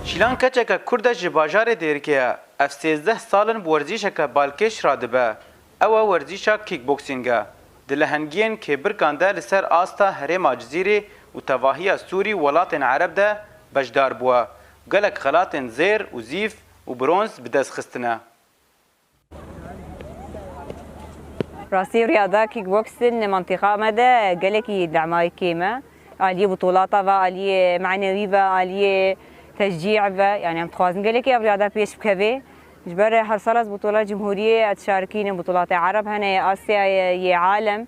شیلان کچک کرد ji bajarê Dêrikê ev 13 salin bi werzîşeke balkêş radibe. Ew e werzîşa kickboxing e. Di lehengiyên kêbirkan de li ser asta Herêma Cizîrê û tevahiya Sûrî welatên Ereb de bejdar bûye. Gelek xelatên zêr û zîv û bronz bi dest xistine. راسي رياضة كيك بوكسين منطقة مدى قالكي دعماي كيمة عليه بطولات عليه معنوية عليه تشجيع يعني عم تخوازن قالكي رياضة بيش بكبي جبر حصلت بطولات جمهورية تشاركين بطولات عرب هنا آسيا يا عالم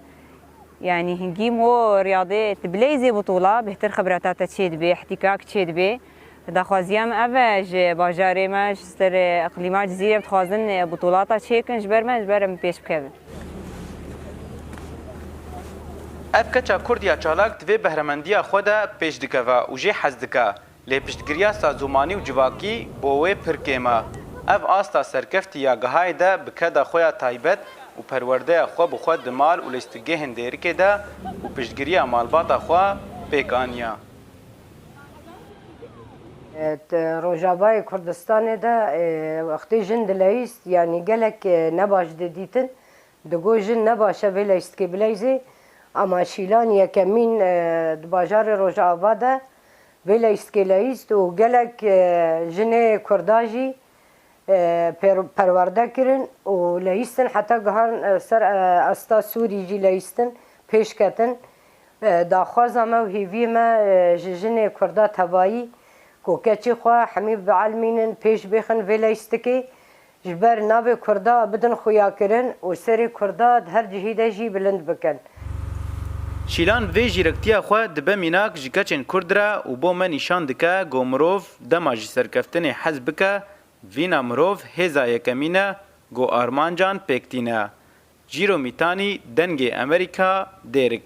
يعني هنجيم هو رياضة تبليزي بطولة بهتر خبراتها تشيد بي احتكاك تشيد بي دا خوازيام أفج باجاري ما جستر إقليمات جزيرة بتخوازن بطولات تشيكن جبر ما جبر بيش بكبي ev keça Kurdiya çalak divê behremendiya xwe de pêş dikeve û jê hez dike. Lê piştgiriya sazûmanî û civakî bo wê pir kêm e. Ev asta serkeftî ya gihayê de bi keda xwe ya taybet û perwerdeya xwe bi xwe di mal û lîstikgehên Dêrikê de û piştgiriya malbata xwe pêk aniye. Rojavayê Kurdistanê de wextê jin dileyîst yanî gelek nebaş didîtin digot jin nebaş e vê leyîstkê bileyzê ama Şîlan yekemîn di bajarê Rojava de vê leyîstkê leyîst û gelek jinê Kurda jî perwerde kirin û leyîstin heta gihan ser asta Sûrî jî leyîstin pêş ketin daxwaza me û hêviyê me ji jinê Kurda tevayî ku keçê xwe hemî bielmînin pêş bêxin vê leyîstikê ji ber navê Kurda bidin xuyakirin û serê Kurda di her cihê de jî bilind bikin. Şîlan vê jîrektiya xwe dibe mînak ji keçên Kurd re û bo me nîşan dike got mirov dema jî serkeftinê hez bike vîna mirov hêza yekemîn e got armancan pêktîne. Cîro Mîtanî dengê Amerîka Dêrik.